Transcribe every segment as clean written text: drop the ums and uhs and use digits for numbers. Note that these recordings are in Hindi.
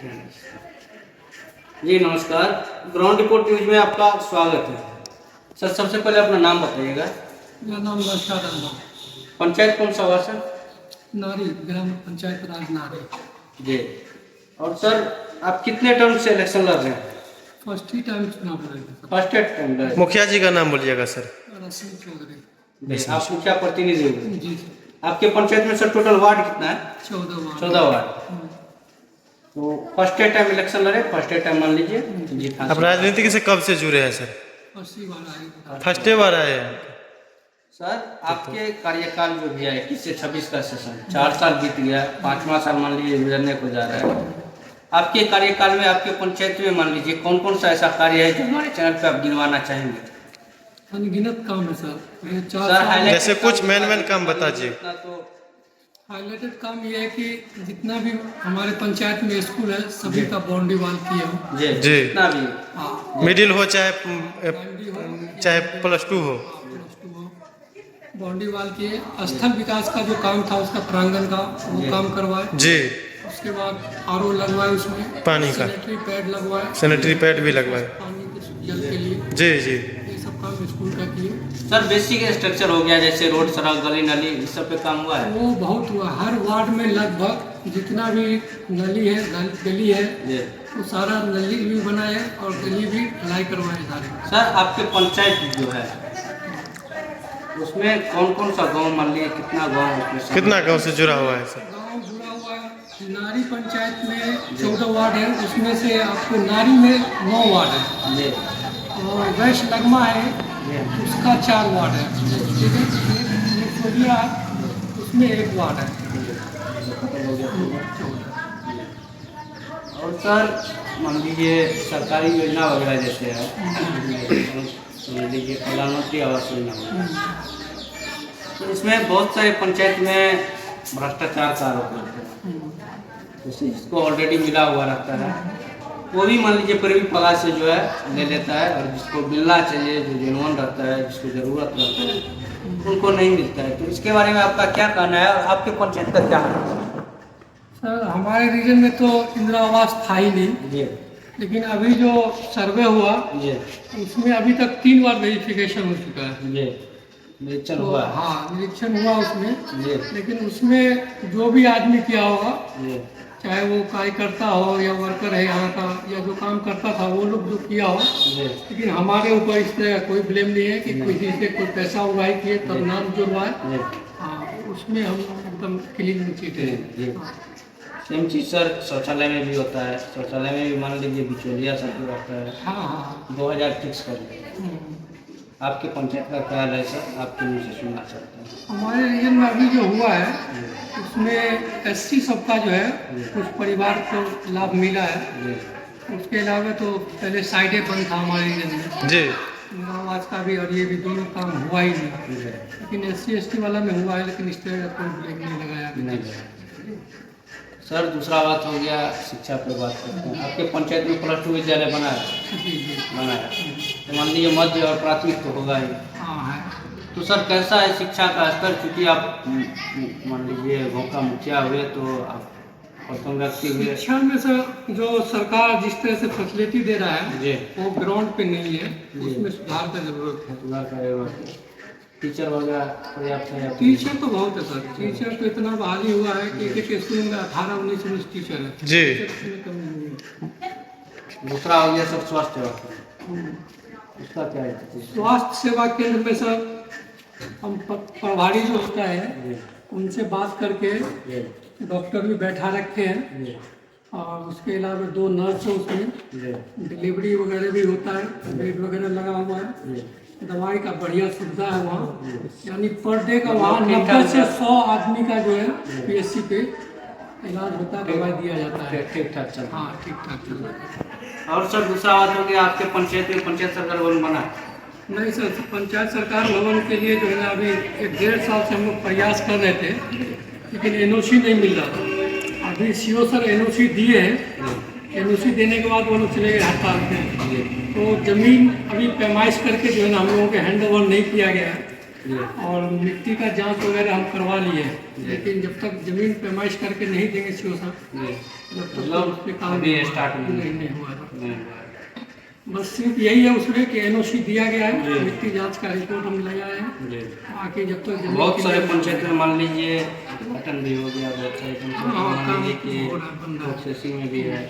जी नमस्कार, ग्राउंड रिपोर्ट न्यूज में आपका स्वागत है। सर सबसे पहले अपना नाम बताइएगा। मेरा नाम नौशाद अहमद, पंचायत कौन सा हुआ सर? नारी, ग्राम पंचायत राज नारी। जी। और सर आप कितने टर्म से इलेक्शन लड़ रहे हैं? फर्स्ट ही टाइम चुनाव लड़ेंगे। फर्स्ट टाइम लड़ रहे हैं। मुखिया जी का नाम बोलिएगा सर। रसीम चौधरी। जी, आप मुखिया प्रतिनिधि हो। जी सर। आपके पंचायत में सर टोटल वार्ड कितना है? 14 वार्ड। 14 वार्ड। तो फर्स्ट टाइम इलेक्शन लड़े, फर्स्ट टाइम मान लीजिए जीत अब हासिल। राजनीति से कब से जुड़े हैं सर? अस्सी बार आए। फर्स्ट बार आए हैं। सर आपके कार्यकाल जो भी है 21 से 26 का सेशन 4 साल बीत गया, 5वां साल मान लीजिए गुजरने को जा रहा है। आपके कार्यकाल में आपके पंचायत में मान लीजिए कौन कौन सा ऐसा कार्य है जो हमारे चैनल पे आप गिनवाना चाहेंगे? अनगिनत काम है सर। ये 4 सर, साल हाईलाइट जैसे कुछ मेन काम बता दीजिए। तो हाईलाइटेड काम ये है कि जितना भी हमारे पंचायत में स्कूल है सभी का बाउंड्री वॉल किया हो। जी जी। जितना भी हाँ, मिडिल हो चाहे बाउंड्री हो, चाहे +2 हो। +2 हो, बाउंड्री वॉल किए। स्थल विकास का जो काम था उसका प्रांगण का वो काम करवाए। जी। उसके बाद आरओ लगवाए, उसमें पानी का सैनिटरी पैड लगवाए, सैनिटरी पैड भी लगवाए। पानी के जल के लिए जी जी। ये सब काम स्कूल का किए। सर बेसिक स्ट्रक्चर हो गया जैसे रोड, सड़क, गली नाली इस सब पे काम हुआ है। वो बहुत हुआ। हर वार्ड में लगभग जितना भी नली है, गली है, जी। वो सारा नली भी बनाए और गली भी ढलाई करवाए सारे। सर आपके पंचायत जो है उसमें कौन कौन सा गांव मान लीजिए कितना गांव उसमें शामिल कितना गांव से जुड़ा हुआ है सर? गाँव जुड़ा हुआ है। नारी पंचायत में 14 वार्ड है, उसमें से आपको नारी में 9 वार्ड है जी और वैश्य लगमा है जी। उसका 4 वार्ड है। ठीक है, एक सोलिया उसमें 1 वार्ड है। और सर मान लीजिए सरकारी योजना वगैरह जैसे है मान लीजिए प्रधानमंत्री आवास योजना, तो इसमें बहुत सारे पंचायत में भ्रष्टाचार का आरोप लगता है। जैसे जिसको ऑलरेडी मिला हुआ रहता है वो भी मान लीजिए फिर भी पगार से जो है ले लेता है, और जिसको मिलना चाहिए, जो जेनुअन रहता है, जिसको ज़रूरत रहता है उनको नहीं मिलता है। तो इसके बारे में आपका क्या कहना है और आपके पंचायत का क्या हाल है? सर हमारे रीजन में तो इंदिरा आवास था ही नहीं, जी लेकिन अभी जो सर्वे हुआ जी उसमें अभी तक 3 बार वेरिफिकेशन हो चुका है। जी निरीक्षण तो हुआ है। हाँ, निरीक्षण हुआ उसमें, जी लेकिन उसमें जो भी आदमी किया होगा, जी चाहे वो कार्यकर्ता हो या वर्कर है यहाँ का या जो काम करता था वो लोग जो किया हो, जी लेकिन हमारे ऊपर इस तरह का कोई ब्लेम नहीं है कि किसी से कोई पैसा उगाही किए तब नाम जुड़वाए। जी हाँ, उसमें हम एकदम क्लीन चिट जी। है। सेम चीज सर शौचालय में भी होता है। शौचालय में भी मान लीजिए बिचौलिया सब जो रहता है हाँ हाँ 2000 फिक्स कर दिया। हम्म। आपके पंचायत का ख्याल है सर, आपके मुँह से सुनना चाहते हैं। हमारे रीजन में अभी जो हुआ है उसमें SC सबका जो है कुछ परिवार को लाभ मिला है। जी उसके अलावा तो पहले साइडें बंद था हमारे रीजन में, जी। इंदिरा आवास का भी और ये भी दोनों काम हुआ ही नहीं। जी लेकिन SC ST वाला में हुआ है, लेकिन इस तरह का कोई ब्रेक नहीं लगाया अभी नहीं तक। सर दूसरा बात हो गया शिक्षा पे बात करते हैं। आपके पंचायत में +2 विद्यालय बना है? जी जी बना है। तो मान लीजिए मध्य और प्राथमिक तो होगा ही। हाँ है। तो सर कैसा है शिक्षा का स्तर? क्योंकि आप मान लीजिए गाँव का मुखिया हुए तो आप प्रथम व्यक्ति हुए। शिक्षा में सर जो सरकार जिस तरह से फैसिलिटी दे रहा है जी वो ग्राउंड पे नहीं है, जी। उसमें सुधार का जरूरत है। सुधार करेगा। टीचर वगैरह पर्याप्त है? टीचर तो बहुत है सर, टीचर तो इतना बहाली हुआ है कि एक एक स्कूल में 18-19 टीचर है। जी। टीचर में कमी नहीं है। दूसरा हो गया सर स्वास्थ्य सेवा, उसका क्या है? स्वास्थ्य सेवा केंद्र में सर हम प्रभारी जो होता है जी उनसे बात करके जी डॉक्टर भी बैठा रखे हैं जी और उसके अलावा 2 नर्स है उसमें, जी डिलीवरी वगैरह भी होता है, बेड वगैरह लगा हुआ है, जी दवाई का बढ़िया सुविधा है वहाँ। यानी पर डे का मतलब वहाँ ठीक 90 ठाक से है। 100 आदमी का जो है PSC पे इलाज होता है, दवाई दिया जाता है। ठीक ठाक चल रहा हाँ ठीक ठाक चल रहा है। है। और सर दूसरा बात हो गया आपके पंचायत में पंचायत सरकार भवन बना है? नहीं सर, पंचायत सरकार भवन के लिए जो है ना अभी 1-1.5 साल से हम लोग प्रयास कर रहे थे, लेकिन NOC नहीं मिल रहा था। अभी CO सर NOC दिए हैं, NOC देने के बाद वो लोग चले गए हड़ताल पे। तो ज़मीन अभी पैमाइश करके जो है ना हम लोगों के हैंड ओवर नहीं किया गया है। जी। और मिट्टी का जांच वगैरह हम करवा लिए, लेकिन जब तक जमीन पैमाइश करके नहीं देंगे सीओ साहब, जी। जब तक मतलब उस पे काम अभी स्टार्ट नहीं हुआ है। नहीं हुआ है। बस सिर्फ यही है उसमें कि एनओसी दिया गया है, जी। मिट्टी जांच का रिपोर्ट हम ले आए हैं। जी। बाकी जब तक जमीन बहुत सारे क्लियर- पंचायत में मान लीजिए बटन भी हो गया, बहुत सारे पंचायत में हाँ, मान काम लीजिए हो रहा है, बन कि रहा है। प्रोसेसिंग में भी है।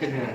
ठीक है।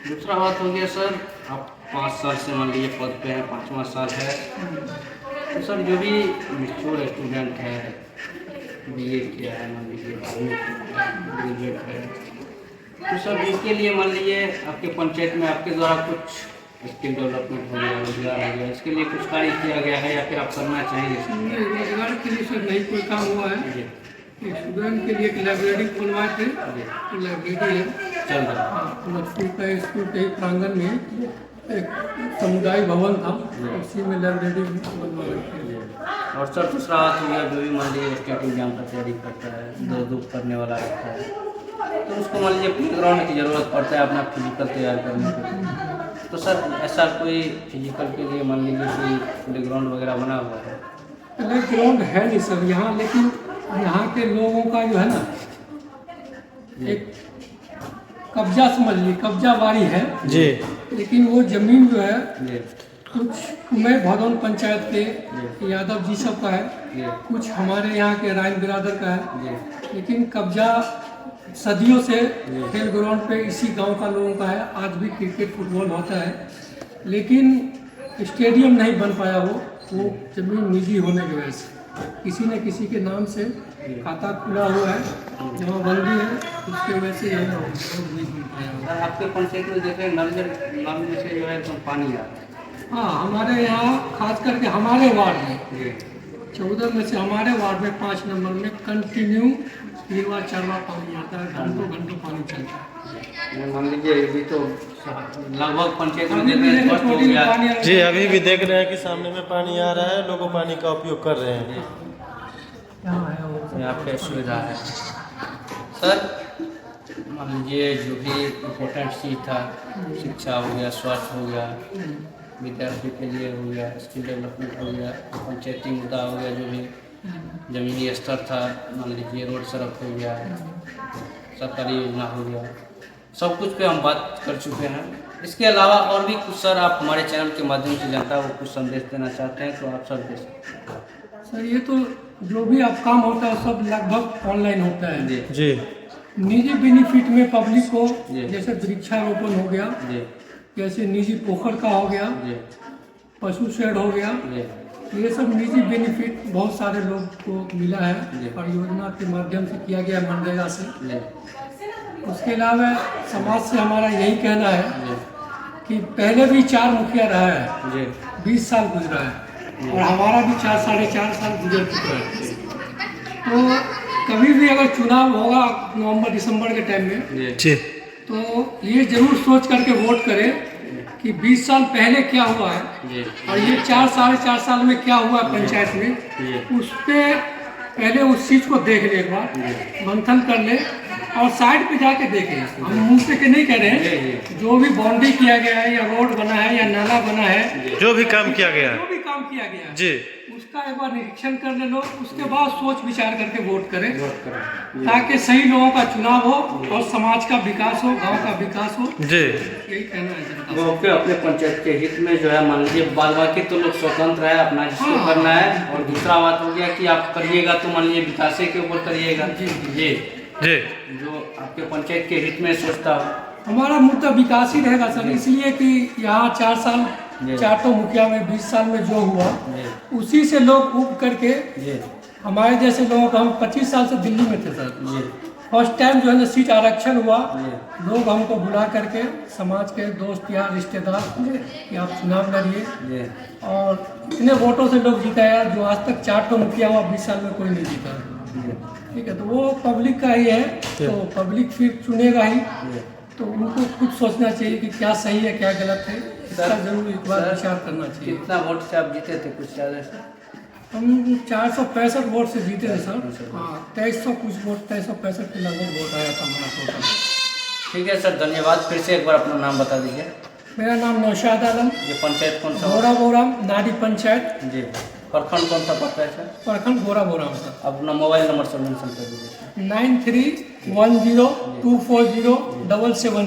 दूसरा बात हो गया सर, आप 5 साल से मान लीजिए पद पे हैं, 5वां साल है, तो सर जो भी मैच्योर स्टूडेंट है, बीए किया है, मान लीजिए ग्रेजुएट है, तो सर इसके लिए मान लीजिए आपके पंचायत में आपके द्वारा कुछ स्किल डेवलपमेंट हो गया, रोजगार हो गया, इसके लिए कुछ कार्य किया गया है या फिर आप करना चाहेंगे सर? नहीं, रोजगार के लिए सर नहीं कोई काम हुआ है। जी। एक स्टूडेंट के लिए एक लाइब्रेरी खुलवाए थे, जी। तो लाइब्रेरी है। चल रहा है। हाँ, स्कूल के ही प्रांगण में एक समुदाय भवन था, उसी में लाइब्रेरी बनवा रखी है। और सर दूसरा बात हो गया, जो भी मान लीजिए स्टेट एग्जाम का तैयारी करता है, दो करने वाला रहता है, तो उसको मान लीजिए प्लेग्राउंड की ज़रूरत पड़ता है अपना फिजिकल तैयार करने के लिए। तो सर ऐसा कोई फिजिकल के लिए मान लीजिए कोई प्लेग्राउंड वगैरह बना हुआ है? प्लेग्राउंड है नहीं सर यहाँ, लेकिन यहाँ के लोगों का जो है ना, एक कब्जा समझ लीजिए, कब्जा वारी है जी। लेकिन वो जमीन जो है जी। कुछ कुमेर भदौन पंचायत के यादव जी सब का है, जी। कुछ हमारे यहाँ के राइन बिरादर का है, जी। लेकिन कब्जा सदियों से खेल ग्राउंड पे इसी गांव का लोगों का है। आज भी क्रिकेट फुटबॉल होता है, लेकिन स्टेडियम नहीं बन पाया। वो जमीन निजी होने की वजह से किसी न किसी के नाम से खाता खुला हुआ है, जहाँ बंदी है, उसके वजह से यह नहीं बन पाया। सर आपके पंचायत में देख रहे हैं नल में से जो है तो पानी आ रहा है। हाँ, हमारे यहाँ खास करके हमारे वार्ड में जी। 14 में से हमारे वार्ड में 5 नंबर में कंटिन्यू 3 बार 4 बार पानी आता है, घंटों घंटों पानी चलता है। मान लीजिए अभी तो लगभग पंचायत में अभी देख भी रहे हैं देखो स्पष्ट हो टोटी में गया। पानी आ रहा है। जी, अभी भी देख रहे हैं कि सामने में पानी आ रहा है, लोग पानी का उपयोग कर रहे हैं। यहाँ है वो। यहाँ पे सुविधा है सर। मान लीजिए जो भी इम्पोर्टेंट चीज़ था, शिक्षा हो गया, स्वास्थ्य हो गया, विद्यार्थी के लिए हो गया, स्किल डेवलपमेंट हो गया, पंचायती मुद्दा हो गया, जो भी जमीनी स्तर था, मान लीजिए रोड सड़क हो गया, सरकारी योजना हो गया, सब कुछ पे हम बात कर चुके हैं। इसके अलावा और भी कुछ सर आप हमारे चैनल के माध्यम से जनता को कुछ संदेश देना चाहते हैं तो आप सर दे सकते हैं। सर ये तो जो भी अब काम होता है सब लगभग ऑनलाइन होता है। जी। जी। निजी बेनिफिट में पब्लिक को जी। जैसे वृक्षारोपण हो गया, जी। जैसे निजी पोखर का हो गया, जी। पशु शेड हो गया, जी। ये सब निजी बेनिफिट बहुत सारे लोग को मिला है जी। परियोजना के माध्यम से किया गया मनरेगा से। जी। उसके अलावा समाज से हमारा यही कहना है जी। कि पहले भी 4 मुखिया रहा है, जी। 20 साल गुजरा है, और हमारा भी 4 साढ़े 4 साल गुजर चुका है। तो कभी भी अगर चुनाव होगा नवंबर दिसंबर के टाइम में, जी। तो ये जरूर सोच करके वोट करें कि 20 साल पहले क्या हुआ है जी। और ये 4 साढ़े 4 साल में क्या हुआ पंचायत जी। में, उस पर पहले उस चीज़ को देख ले, एक बार मंथन कर ले और साइड पे जाके देखे। हम मुंह से के नहीं कह रहे हैं, जो भी बाउंड्री किया गया है या रोड बना है या नाला बना है, जो भी काम किया गया जो है। भी काम किया गया है, जी। उसका एक बार निरीक्षण कर ले लो, उसके बाद सोच विचार करके वोट करें, वोट करें। ताकि सही लोगों का चुनाव हो और समाज का विकास हो, गांव का विकास हो। जी। यही कहना है जनता से। वो अपने पंचायत के हित में जो है मान लीजिए, बाद बाकी तो लोग स्वतंत्र है अपना जिसको हाँ। करना है। और दूसरा बात हो गया कि आप करिएगा तो मान लीजिए विकास के ऊपर करिएगा। जी। जी। जी। जो आपके पंचायत के हित में सोचता हो। हमारा मुद्दा विकास ही रहेगा सर, इसलिए कि यहाँ 4 साल जी। 4 तो मुखिया में 20 साल में जो हुआ, जी। उसी से लोग उब करके, जी। हमारे जैसे लोगों का, हम 25 साल से दिल्ली में थे सर, जी। फर्स्ट टाइम जो है ना सीट आरक्षण हुआ, जी। लोग हमको बुला करके, समाज के दोस्त यार रिश्तेदार, कि आप चुनाव लड़िए, जी। और इतने वोटों से लोग जीता यार, जो आज तक 4 तो मुखिया हुआ 20 साल में कोई नहीं जीता। ठीक है, तो वो पब्लिक का ही है, तो पब्लिक फिर चुनेगा ही, तो उनको खुद सोचना चाहिए कि क्या सही है क्या गलत है, इसका जरूर एक बार विचार करना चाहिए। कितना वोट से आप जीते थे कुछ ज़्यादा से? हम 465 वोट से जीते थे सर। हाँ, 2300 कुछ वोट, 2365 के लगभग वोट आया था हमारा टोटल। ठीक है सर, धन्यवाद। फिर से एक बार अपना नाम बता दीजिए। मेरा नाम नौशाद आलम, ये पंचायत कौन सा? बोरा बोराम नादी पंचायत, जी। प्रखंड कौन सा पड़ता है सर? प्रखंड बोरा बोराम सर। अपना मोबाइल नंबर सब मेंशन कर दीजिए। 9310240777